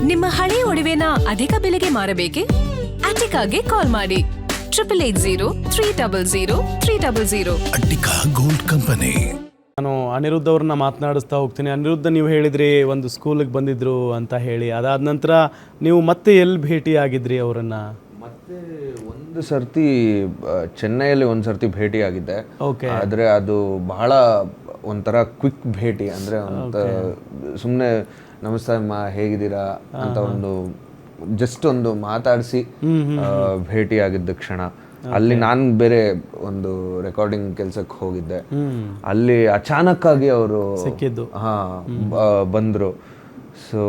ನಿಮ್ಮ ಹಳೆಯ ಒಡವೆನ ಅಧಿಕ ಬೆಲೆಗೆ ಮಾರಬೇಕೆ? ಅಟಿಕಾಗೆ ಕಾಲ್ ಮಾಡಿ 8880 ಅಟ್ಟಿಕಾ ಗೋಲ್ಡ್ ಕಂಪನಿ. ನಾನು ಅನಿರುದ್ಧ್ ಅವ್ರನ್ನ ಮಾತನಾಡಿಸ್ತಾ ಹೋಗ್ತೀನಿ. ಅನಿರುದ್ಧ, ನೀವು ಹೇಳಿದ್ರಿ ಒಂದು ಸ್ಕೂಲಿಗೆ ಬಂದಿದ್ರು ಅಂತ ಹೇಳಿ, ಅದಾದ ನಂತರ ನೀವು ಮತ್ತೆ ಎಲ್ಲಿ ಭೇಟಿ ಆಗಿದ್ರಿ ಅವರನ್ನು? ಮತ್ತೆ ಒಂದು ಸರ್ತಿ ಚೆನ್ನೈಯಲ್ಲಿ ಒಂದು ಸರ್ತಿ ಭೇಟಿ ಆಗಿದ್ದೆ. ಆದರೆ ಅದು ಬಹಳ ಒಂಥರ ಕ್ವಿಕ್ ಭೇಟಿ, ಅಂದರೆ ಸುಮ್ಮನೆ ನಮಸ್ತೆ ಅಮ್ಮ ಹೇಗಿದ್ದೀರಾ ಅಂತ ಒಂದು ಜಸ್ಟ್ ಒಂದು ಮಾತಾಡಿಸಿ ಭೇಟಿ ಆಗಿದ್ದ ಕ್ಷಣ. ಅಲ್ಲಿ ನಾನು ಬೇರೆ ಒಂದು ರೆಕಾರ್ಡಿಂಗ್ ಕೆಲ್ಸಕ್ಕೆ ಹೋಗಿದ್ದೆ. ಅಲ್ಲಿ ಅಚಾನಕ್ ಆಗಿ ಅವರು ಸಿಕ್ಕಿದ್ದು, ಬಂದರು. ಸೊ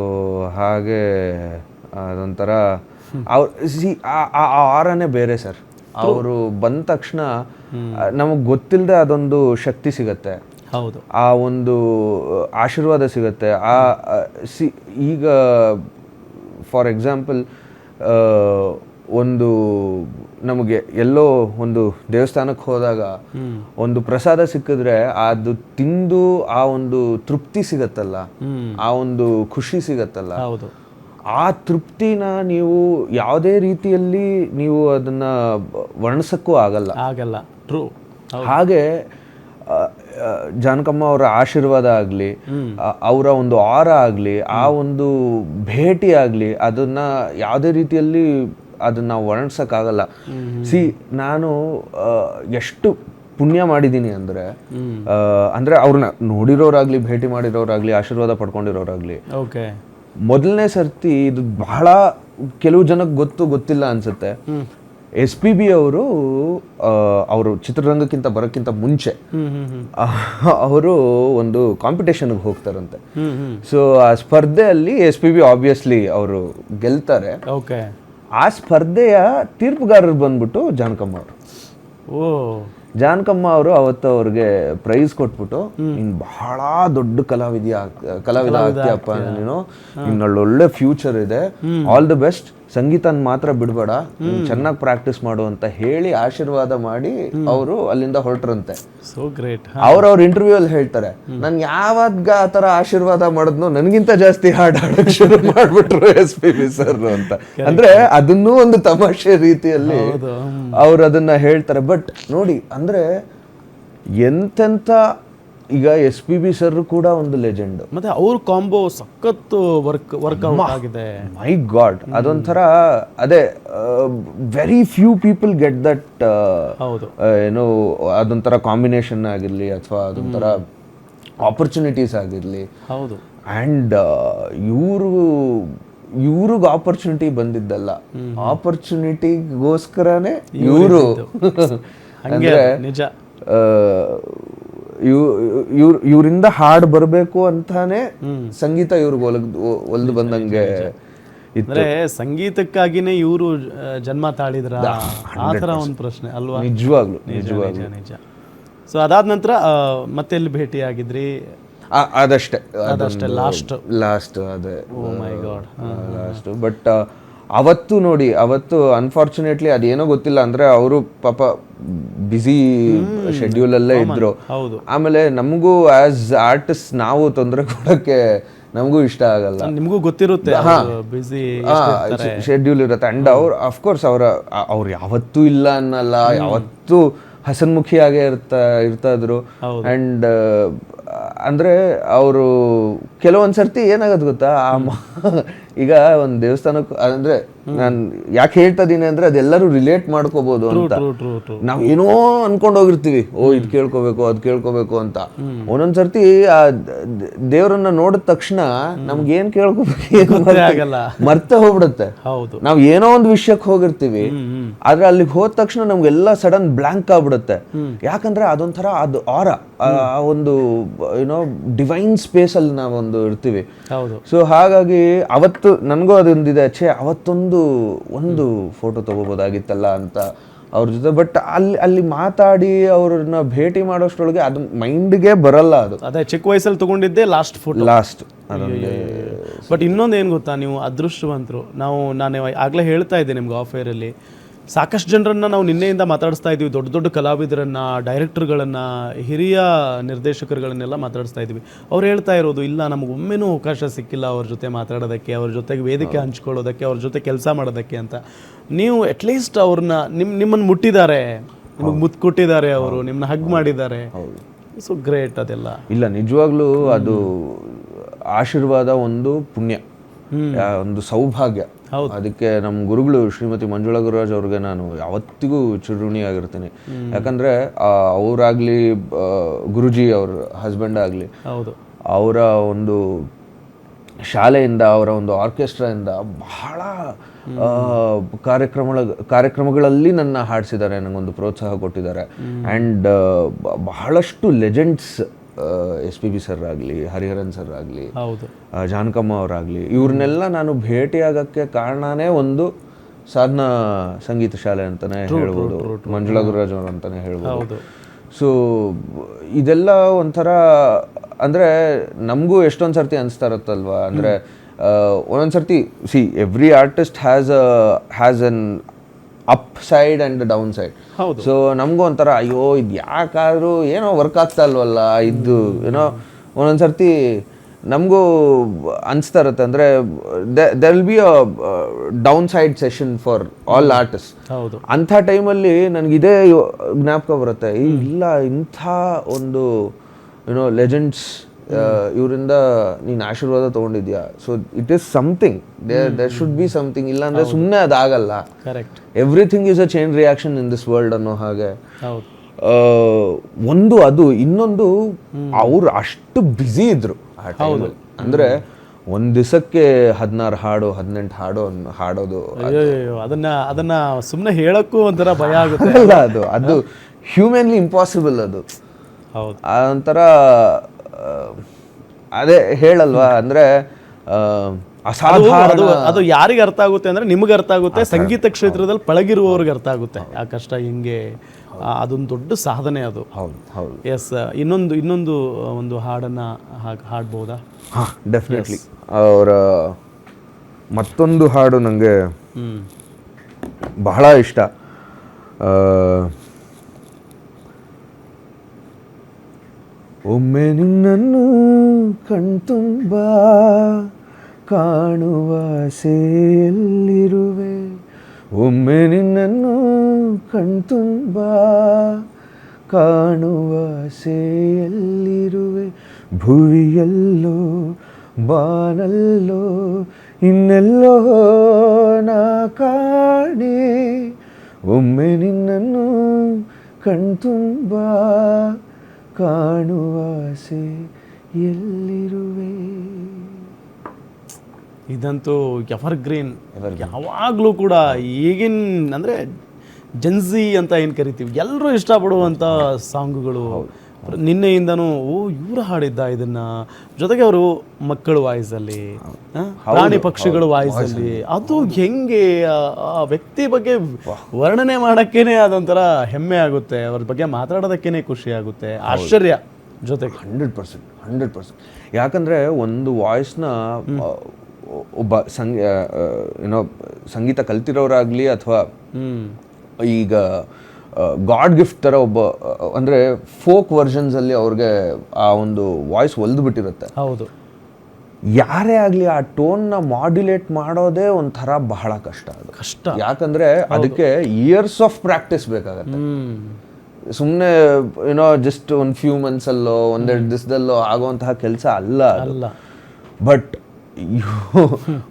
ಹಾಗೆ ಅದೊಂಥರ ಅವ್ರು ಆ ಆರನೇ ಬೇರೆ ಸರ್. ಅವರು ಬಂದ ತಕ್ಷಣ ನಮಗೆ ಗೊತ್ತಿಲ್ಲದೆ ಅದೊಂದು ಶಕ್ತಿ ಸಿಗತ್ತೆ, ಹೌದು, ಆ ಒಂದು ಆಶೀರ್ವಾದ ಸಿಗತ್ತೆ. ಈಗ ಫಾರ್ ಎಕ್ಸಾಂಪಲ್ ಒಂದು ನಮಗೆ ಎಲ್ಲೋ ಒಂದು ದೇವಸ್ಥಾನಕ್ಕೆ ಹೋದಾಗ ಒಂದು ಪ್ರಸಾದ ಸಿಕ್ಕಿದ್ರೆ ಅದು ತಿಂದು ಆ ಒಂದು ತೃಪ್ತಿ ಸಿಗತ್ತಲ್ಲ, ಆ ಒಂದು ಖುಷಿ ಸಿಗತ್ತಲ್ಲ, ಆ ತೃಪ್ತಿನ ನೀವು ಯಾವುದೇ ರೀತಿಯಲ್ಲಿ ನೀವು ಅದನ್ನ ವರ್ಣಿಸಕ್ಕೂ ಆಗಲ್ಲ. ಟ್ರೂ. ಹಾಗೆ ಜಾನಕಮ್ಮ ಅವರ ಆಶೀರ್ವಾದ ಆಗಲಿ, ಅವರ ಒಂದು ಆರ ಆಗಲಿ, ಆ ಒಂದು ಭೇಟಿ ಆಗಲಿ, ಅದನ್ನ ಯಾವುದೇ ರೀತಿಯಲ್ಲಿ ಅದನ್ನ ವರ್ಣಿಸಕ್ಕಾಗಲ್ಲ. ನಾನು ಎಷ್ಟು ಪುಣ್ಯ ಮಾಡಿದ್ದೀನಿ ಅಂದರೆ ಅವ್ರನ್ನ ನೋಡಿರೋರಾಗ್ಲಿ, ಭೇಟಿ ಮಾಡಿರೋರಾಗ್ಲಿ, ಆಶೀರ್ವಾದ ಪಡ್ಕೊಂಡಿರೋರಾಗ್ಲಿ, ಮೊದಲನೇ ಸರ್ತಿ ಇದು ಬಹಳ ಕೆಲವು ಜನಕ್ಕೆ ಗೊತ್ತಿಲ್ಲ ಅನ್ಸುತ್ತೆ. SPB ಅವರು ಚಿತ್ರರಂಗಕ್ಕಿಂತ ಬರೋಕ್ಕಿಂತ ಮುಂಚೆ ಅವರು ಒಂದು ಕಾಂಪಿಟೇಷನ್ಗೆ ಹೋಗ್ತಾರಂತೆ. ಸೊ ಆ ಸ್ಪರ್ಧೆಯಲ್ಲಿ SPB ಆಬ್ವಿಯಸ್ಲಿ ಅವರು ಗೆಲ್ತಾರೆ. ಆ ಸ್ಪರ್ಧೆಯ ತೀರ್ಪುಗಾರರು ಬಂದ್ಬಿಟ್ಟು ಜಾನಕಮ್ಮ ಅವರು. ಜಾನಕಮ್ಮ ಅವರು ಅವತ್ತು ಅವ್ರಿಗೆ ಪ್ರೈಸ್ ಕೊಟ್ಬಿಟ್ಟು, ನೀನು ಬಹಳ ದೊಡ್ಡ ಕಲಾವಿದ ಆಗ್ತೀಯಪ್ಪ, ನೀನು ಇನ್ನೊಳ್ಳೊಳ್ಳೆ ಫ್ಯೂಚರ್ ಇದೆ, ಆಲ್ ದಿ ಬೆಸ್ಟ್, ಸಂಗೀತನ ಮಾತ್ರ ಬಿಡಬೇಡ, ಚೆನ್ನಾಗಿ ಪ್ರಾಕ್ಟೀಸ್ ಮಾಡು ಅಂತ ಹೇಳಿ ಆಶೀರ್ವಾದ ಮಾಡಿ ಅವರು ಅಲ್ಲಿಂದ ಹೊರಟ್ರಂತೆ. So great. ಅವ್ರ ಇಂಟರ್ವ್ಯೂ ಅಲ್ಲಿ ಹೇಳ್ತಾರೆ, ನನ್ ಯಾವಾಗ ಆ ತರ ಆಶೀರ್ವಾದ ಮಾಡಿದ್ನೋ ನನಗಿಂತ ಜಾಸ್ತಿ ಹಾಡಕ್ ಶುರು ಮಾಡ್ಬಿಟ್ರು SPB ಸರ್ ಅಂತ. ಅಂದ್ರೆ ಅದನ್ನೂ ಒಂದು ತಮಾಷೆ ರೀತಿಯಲ್ಲಿ ಅವ್ರು ಅದನ್ನ ಹೇಳ್ತಾರೆ. ಬಟ್ ನೋಡಿ, ಅಂದ್ರೆ ಎಂತೆಂತ, ಈಗ SPB ಸರ್ ಕೂಡ ಒಂದು ಲೆಜೆಂಡ್, ಮತ್ತೆ ಅವ್ರ ಕಾಂಬೋ ಸಖತ್ ವರ್ಕ್ ಆಗಿದೆ. ಮೈ ಗಾಡ್, ಅದೊಂಥರ ಅದೇ very few people get that, ಏನೋ ಅದೊಂಥರ ಕಾಂಬಿನೇಷನ್ ಆಗಿರ್ಲಿ ಅಥವಾ ಅದೊಂಥರ ಆಪರ್ಚುನಿಟೀಸ್ ಆಗಿರ್ಲಿ. ಹೌದು. ಆ್ಯಂಡ್ ಇವ್ರಿಗೆ ಆಪರ್ಚುನಿಟಿ ಬಂದಿದ್ದಲ್ಲ, ಆಪರ್ಚುನಿಟಿಗೋಸ್ಕರನೇ ಇವರು ಅಂದ್ರೆ ನಿಜ ಇವರಿಂದ ಹಾಡು ಬರಬೇಕು ಅಂತಾನೆ ಸಂಗೀತ ಇವ್ರಿಗೆ ಒಲ್ದು ಬಂದಂಗೆ ಅಂದ್ರೆ ಸಂಗೀತಕ್ಕಾಗಿನೇ ಇವರು ಜನ್ಮ ತಾಳಿದ್ರ, ಆತರ ಒಂದು ಪ್ರಶ್ನೆ ಅಲ್ವಾ? ನಿಜವಾಗ್ಲು. ಸೊ ಅದಾದ ನಂತರ ಮತ್ತೆ ಎಲ್ಲಿ ಭೇಟಿ ಆಗಿದ್ರಿ? ಅದಷ್ಟೇ ಲಾಸ್ಟ್ ಅದೇ. ಓ ಮೈ ಗಾಡ್, ಲಾಸ್ಟ್. ಬಟ್ ಅವತ್ತು ಅನ್ಫಾರ್ಚುನೇಟ್ಲಿ ಅದೇನೋ ಗೊತ್ತಿಲ್ಲ, ಅಂದ್ರೆ ಅವರು ಪಾಪ ಬ್ಯುಸಿ ಶೆಡ್ಯೂಲ್ ಅಲ್ಲೇ ಇದ್ರು. ಆಮೇಲೆ ನಮಗೂ ಆಸ್ ಆರ್ಟಿಸ್ಟ್ ನಾವು ತೊಂದರೆ ಕೊಡಕ್ಕೆ ನಮಗೂ ಇಷ್ಟ ಆಗಲ್ಲ, ನಿಮಗೂ ಗೊತ್ತಿರುತ್ತೆ ಶೆಡ್ಯೂಲ್ ಇರುತ್ತೆ. ಅಂಡ್ ಅಫ್ಕೋರ್ಸ್ ಅವ್ರು ಯಾವತ್ತೂ ಇಲ್ಲ ಅನ್ನಲ್ಲ, ಯಾವತ್ತೂ ಹಸನ್ಮುಖಿಯಾಗೇ ಇರ್ತಾ ಇದ್ರು. ಅಂಡ್ ಅಂದ್ರೆ ಅವರು ಕೆಲವೊಂದ್ಸರ್ತಿ ಏನಾಗದು ಗೊತ್ತಾ, ಈಗ ಒಂದು ದೇವಸ್ಥಾನಕ್ಕೆ, ಅಂದ್ರೆ ನಾನು ಯಾಕೆ ಹೇಳ್ತಾ ಇದೀನಿ ಅಂದ್ರೆ ಅದೆಲ್ಲರೂ ರಿಲೇಟ್ ಮಾಡ್ಕೋಬಹುದು ಅಂತ. ನಾವ್ ಏನೋ ಅನ್ಕೊಂಡ್ ಹೋಗಿರ್ತೀವಿ, ಇದ್ ಕೇಳ್ಕೋಬೇಕು ಅದ್ ಕೇಳ್ಕೋಬೇಕು ಅಂತ. ಒಂದೊಂದ್ಸರ್ತಿ ಆ ದೇವರನ್ನ ನೋಡಿದ ತಕ್ಷಣ ನಮ್ಗೆ ಏನ್ ಕೇಳ್ಕೋಬೇಕು ಮರ್ತೆ ಹೋಗ್ಬಿಡುತ್ತೆ. ನಾವ್ ಏನೋ ಒಂದು ವಿಷಯಕ್ಕೆ ಹೋಗಿರ್ತೀವಿ, ಆದ್ರೆ ಅಲ್ಲಿಗೆ ಹೋದ ತಕ್ಷಣ ನಮ್ಗೆಲ್ಲ ಸಡನ್ ಬ್ಲಾಂಕ್ ಆಗ್ಬಿಡುತ್ತೆ. ಯಾಕಂದ್ರೆ ಅದೊಂಥರ ಅದು ಆರ, ಒಂದು ಏನೋ ಡಿವೈನ್ ಸ್ಪೇಸ್ ಅಲ್ಲಿ ನಾವೊಂದು ಇರ್ತೀವಿ. ಸೊ ಹಾಗಾಗಿ ಅವತ್ತು ನನಗೂ ಅದೊಂದಿದೆ, ಒಂದು ಫೋಟೋ ತಗೋಬೋದಾಗಿತ್ತಲ್ಲ ಅಂತ ಅವ್ರ ಜೊತೆ. ಬಟ್ ಅಲ್ಲಿ ಮಾತಾಡಿ ಅವ್ರನ್ನ ಭೇಟಿ ಮಾಡೋಷ್ಟ್ರೊಳಗೆ ಅದು ಮೈಂಡ್ಗೆ ಬರಲ್ಲ. ಅದು ಅದೇ ಚಿಕ್ಕ ವಯಸ್ಸಲ್ಲಿ ತಗೊಂಡಿದ್ದೆ ಲಾಸ್ಟ್. ಬಟ್ ಇನ್ನೊಂದು ಏನು ಗೊತ್ತಾ, ನೀವು ಅದೃಷ್ಟವಂತರು. ನಾನು ಆಗ್ಲೇ ಹೇಳ್ತಾ ಇದ್ದೆ ನಿಮ್ಗೆ ಆಫೇರಲ್ಲಿ, ಸಾಕಷ್ಟು ಜನರನ್ನ ನಾವು ನಿನ್ನೆಯಿಂದ ಮಾತಾಡಿಸ್ತಾ ಇದ್ದೀವಿ, ದೊಡ್ಡ ದೊಡ್ಡ ಕಲಾವಿದರನ್ನ, ಡೈರೆಕ್ಟರ್ಗಳನ್ನು, ಹಿರಿಯ ನಿರ್ದೇಶಕರುಗಳನ್ನೆಲ್ಲ ಮಾತಾಡಿಸ್ತಾ ಇದ್ದೀವಿ. ಅವ್ರು ಹೇಳ್ತಾ ಇರೋದು, ಇಲ್ಲ ನಮಗೆ ಒಮ್ಮೆನೂ ಅವಕಾಶ ಸಿಕ್ಕಿಲ್ಲ ಅವ್ರ ಜೊತೆ ಮಾತಾಡೋದಕ್ಕೆ, ಅವ್ರ ಜೊತೆಗೆ ವೇದಿಕೆ ಹಂಚ್ಕೊಳ್ಳೋದಕ್ಕೆ, ಅವ್ರ ಜೊತೆ ಕೆಲಸ ಮಾಡೋದಕ್ಕೆ ಅಂತ. ನೀವು ಅಟ್ಲೀಸ್ಟ್ ಅವ್ರನ್ನ ನಿಮ್ಮನ್ನು ಮುಟ್ಟಿದ್ದಾರೆ, ನಿಮಗೆ ಮುತ್ತು ಕೊಟ್ಟಿದ್ದಾರೆ, ಅವರು ನಿಮ್ಮನ್ನ ಹಗ್ ಮಾಡಿದ್ದಾರೆ. ಸೊ ಗ್ರೇಟ್ ಅದೆಲ್ಲ. ಇಲ್ಲ, ನಿಜವಾಗ್ಲೂ ಅದು ಆಶೀರ್ವಾದ, ಒಂದು ಪುಣ್ಯ, ಒಂದು ಸೌಭಾಗ್ಯ. ಅದಕ್ಕೆ ನಮ್ಮ ಗುರುಗಳು ಶ್ರೀಮತಿ ಮಂಜುಳಾ ಗುರುರಾಜ್ ಅವ್ರಿಗೆ ನಾನು ಯಾವತ್ತಿಗೂ ಚಿರಋಣಿಯಾಗಿರ್ತೀನಿ. ಯಾಕಂದ್ರೆ ಅವರಾಗ್ಲಿ, ಗುರುಜಿ ಅವ್ರ ಹಸ್ಬೆಂಡ್ ಆಗಲಿ, ಅವರ ಒಂದು ಶಾಲೆಯಿಂದ, ಅವರ ಒಂದು ಆರ್ಕೆಸ್ಟ್ರಾಯಿಂದ ಬಹಳ ಕಾರ್ಯಕ್ರಮಗಳಲ್ಲಿ ನನ್ನ ಹಾಡಿಸಿದ್ದಾರೆ, ನನಗೊಂದು ಪ್ರೋತ್ಸಾಹ ಕೊಟ್ಟಿದ್ದಾರೆ. ಆ್ಯಂಡ್ ಬಹಳಷ್ಟು ಲೆಜೆಂಡ್ಸ್, SPB ಸರ್ ಆಗಲಿ, ಹರಿಹರನ್ ಸರ್ ಆಗಲಿ, ಜಾನಕಮ್ಮ ಅವರಾಗಲಿ, ಇವ್ರನ್ನೆಲ್ಲ ನಾನು ಭೇಟಿಯಾಗಕ್ಕೆ ಕಾರಣನೇ ಒಂದು ಸಾಧನಾ ಸಂಗೀತ ಶಾಲೆ ಅಂತಲೇ ಹೇಳ್ಬೋದು, ಮಂಜುಳಾ ಗುರುರಾಜ್ ಅವರು ಅಂತಲೇ ಹೇಳ್ಬೋದು. ಸೊ ಇದೆಲ್ಲ ಒಂಥರ, ಅಂದರೆ ನಮಗೂ ಎಷ್ಟೊಂದು ಸರ್ತಿ ಅನಿಸ್ತಾ ಇರುತ್ತಲ್ವ, ಅಂದರೆ ಒಂದೊಂದು ಸರ್ತಿ every artist has an up side and down side. So ನಮಗೂ ಒಂಥರ ಅಯ್ಯೋ ಇದು ಯಾಕಾದ್ರೂ ಏನೋ ವರ್ಕ್ ಆಗ್ತಾ ಇಲ್ವಲ್ಲ, ಇದು ಏನೋ ಒಂದೊಂದು ಸರ್ತಿ ನಮಗೂ ಅನಿಸ್ತಾ ಇರುತ್ತೆ. ಅಂದರೆ there will be a down side session for all artist. ಅಂಥ ಟೈಮಲ್ಲಿ ನನಗಿದೇ ಜ್ಞಾಪಕ ಬರುತ್ತೆ, ಇಲ್ಲ ಇಂಥ ಒಂದು ಯುನೋ ಲೆಜೆಂಡ್ಸ್ ಇವರಿಂದ ನೀನು ಆಶೀರ್ವಾದ ತೊಗೊಂಡಿದ್ಯಾ. So it is something, there should be something. ಇಲ್ಲಾಂದರೆ ಸುಮ್ಮನೆ ಅದಾಗಲ್ಲ. Everything is a chain reaction in this world ಅನ್ನೋ ಹಾಗೆ. ಒಂದು ಅದು, ಇನ್ನೊಂದು ಅವ್ರು ಅಷ್ಟು ಬ್ಯುಸಿ ಇದ್ರು ಆ ಟೈಮಲ್ಲಿ. ಅಂದರೆ ಒಂದು ದಿವಸಕ್ಕೆ 16 ಹಾಡು 18 ಹಾಡು ಹಾಡೋದು, ಅದನ್ನ ಸುಮ್ಮನೆ ಹೇಳಕ್ಕೂ ಒಂಥರ ಭಯ ಆಗುತ್ತೆ. ಅಲ್ಲ, ಅದು ಹ್ಯೂಮನ್ಲಿ ಇಂಪಾಸಿಬಲ್. ಅದು ಒಂಥರ ಅದೇ ಹೇಳಲ್ವಾ, ಅಂದ್ರೆ ಅಸಾಧಾರಣ. ಅದು ಯಾರಿಗೆ ಅರ್ಥ ಆಗುತ್ತೆ ಅಂದ್ರೆ ನಿಮ್ಗೆ ಅರ್ಥ ಆಗುತ್ತೆ, ಸಂಗೀತ ಕ್ಷೇತ್ರದಲ್ಲಿ ಪಳಗಿರುವವ್ರಿಗೆ ಅರ್ಥ ಆಗುತ್ತೆ ಆ ಕಷ್ಟ ಹಿಂಗೆ. ಅದೊಂದು ದೊಡ್ಡ ಸಾಧನೆ ಅದು. ಹೌದು. ಎಸ್, ಇನ್ನೊಂದು ಒಂದು ಹಾಡನ್ನ ಹಾಡ್ಬೋದಾ? ಹಾಂ, ಡೆಫಿನೆಟ್ಲಿ. ಅವರ ಮತ್ತೊಂದು ಹಾಡು ನನಗೆ ಬಹಳ ಇಷ್ಟ. ಒಮ್ಮೆ ನಿನ್ನನ್ನು ಕಣ್ತುಂಬ ಕಾಣುವ ಆಸೆಯಲ್ಲಿರುವೆ, ಒಮ್ಮೆ ನಿನ್ನನ್ನು ಕಣ್ತುಂಬ ಕಾಣುವ ಆಸೆಯಲ್ಲಿರುವೆ, ಭುವಿಯಲ್ಲೋ ಬಾನಲ್ಲೋ ಇನ್ನೆಲ್ಲೋ ನಾ ಕಾಣೆ, ಒಮ್ಮೆ ನಿನ್ನನ್ನು ಕಣ್ತುಂಬ ಕಾಣುವ ಆಸೆ ಎಲ್ಲಿರುವೆ. ಇದಂತೂ ಎವರ್ ಗ್ರೀನ್. ಯಾವಾಗಲೂ ಕೂಡ ಈಗಿನ ಅಂದರೆ ಜನ್ಸಿ ಅಂತ ಏನು ಕರಿತೀವಿ, ಎಲ್ಲರೂ ಇಷ್ಟಪಡುವಂಥ ಸಾಂಗುಗಳು. ನಿನ್ನೆಯಿಂದನೂ ಇವರು ಹಾಡಿದ್ದ ಇದನ್ನ, ಜೊತೆಗೆ ಅವರು ಮಕ್ಕಳ ವಾಯ್ಸಲ್ಲಿ, ಪ್ರಾಣಿ ಪಕ್ಷಿಗಳ ವಾಯ್ಸಲ್ಲಿ, ಅದು ಹೆಂಗೆ ಆ ವ್ಯಕ್ತಿ ಬಗ್ಗೆ ವರ್ಣನೆ ಮಾಡೋಕ್ಕೇನೆ ಅದೊಂಥರ ಹೆಮ್ಮೆ ಆಗುತ್ತೆ, ಅವ್ರ ಬಗ್ಗೆ ಮಾತಾಡೋದಕ್ಕೇನೆ ಖುಷಿ ಆಗುತ್ತೆ, ಆಶ್ಚರ್ಯ ಜೊತೆಗೆ. 100%. ಯಾಕಂದರೆ ಒಂದು ವಾಯ್ಸ್ನ ಒಬ್ಬ ಸಂಗೀತ ಕಲ್ತಿರೋರಾಗಲಿ ಅಥವಾ ಈಗ ಗಾಡ್ ಗಿಫ್ಟ್ ಥರ ಒಬ್ಬ, ಅಂದರೆ ಫೋಕ್ ವರ್ಷನ್ಸಲ್ಲಿ ಅವ್ರಿಗೆ ಆ ಒಂದು ವಾಯ್ಸ್ ಒಲ್ದು ಬಿಟ್ಟಿರುತ್ತೆ. ಹೌದು. ಯಾರೇ ಆಗಲಿ ಆ ಟೋನ್ನ ಮಾಡ್ಯುಲೇಟ್ ಮಾಡೋದೇ ಒಂಥರ ಬಹಳ ಕಷ್ಟ. ಯಾಕಂದರೆ ಅದಕ್ಕೆ ಇಯರ್ಸ್ ಆಫ್ ಪ್ರಾಕ್ಟೀಸ್ ಬೇಕಾಗತ್ತೆ. ಸುಮ್ಮನೆ ಜಸ್ಟ್ ಒಂದು ಫ್ಯೂ ಮಂತ್ಸಲ್ಲೋ ಒಂದೆರಡು ದಿವಸದಲ್ಲೋ ಆಗುವಂತಹ ಕೆಲಸ ಅಲ್ಲ. ಬಟ್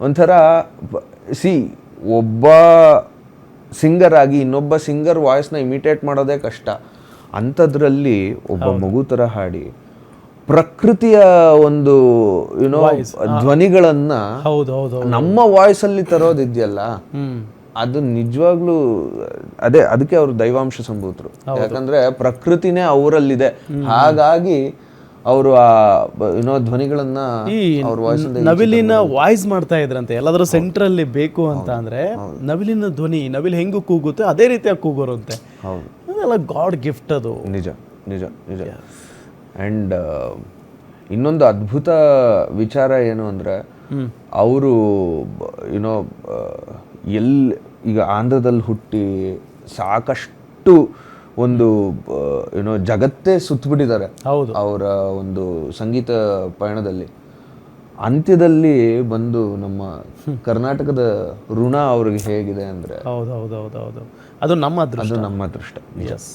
ಒಂಥರ ಒಬ್ಬ ಸಿಂಗರ್ ಆಗಿ ಇನ್ನೊಬ್ಬ ಸಿಂಗರ್ ವಾಯ್ಸ್ನ ಇಮಿಟೇಟ್ ಮಾಡೋದೇ ಕಷ್ಟ. ಅಂಥದ್ರಲ್ಲಿ ಒಬ್ಬ ಮಗು ಥರ ಹಾಡಿ ಪ್ರಕೃತಿಯ ಒಂದು ಧ್ವನಿಗಳನ್ನ ನಮ್ಮ ವಾಯ್ಸಲ್ಲಿ ತರೋದಿದೆಯಲ್ಲ, ಅದು ನಿಜವಾಗ್ಲೂ ಅದಕ್ಕೆ ಅವರು ದೈವಾಂಶ ಸಂಭೂತರು. ಯಾಕಂದ್ರೆ ಪ್ರಕೃತಿನೇ ಅವರಲ್ಲಿದೆ. ಹಾಗಾಗಿ ಅವರು ಆ ಧ್ವನಿಗಳನ್ನ ನವಿಲಿನ ವಾಯ್ಸ್ ಮಾಡ್ತಾ ಇದ್ರಂತೆ ಎಲ್ಲಾದ್ರೂ ಸೆಂಟ್ರಲ್ಲಿ ಬೇಕು ಅಂತ ಅಂದ್ರೆ, ನವಿಲಿನ ಧ್ವನಿ, ನವಿಲು ಹೆಂಗು ಕೂಗುತ್ತೆ ಅದೇ ರೀತಿಯಾಗಿ ಕೂಗೋರಂತೆ. ಅದೆಲ್ಲ ಗಾಡ್ ಗಿಫ್ಟ್. ಅದು ನಿಜ. ಆ್ಯಂಡ್ ಇನ್ನೊಂದು ಅದ್ಭುತ ವಿಚಾರ ಏನು ಅಂದರೆ, ಅವರು ಈಗ ಆಂಧ್ರದಲ್ಲಿ ಹುಟ್ಟಿ ಸಾಕಷ್ಟು ಒಂದು ಏನೋ ಜಗತ್ತೇ ಸುತ್ತಬಿಟ್ಟಿದ್ದಾರೆ ಹೌದು. ಅವರ ಒಂದು ಸಂಗೀತ ಪಯಣದಲ್ಲಿ. ಅಂತ್ಯದಲ್ಲಿ ಬಂದು ನಮ್ಮ ಕರ್ನಾಟಕದ ಋಣ ಅವ್ರಿಗೆ ಹೇಗಿದೆ ಅಂದರೆ ಹೌದು ಹೌದು ಹೌದು ಹೌದು ಅದು ನಮ್ಮ ಅದೃಷ್ಟ. ಅದು ನಮ್ಮ ಅದೃಷ್ಟ. ಎಸ್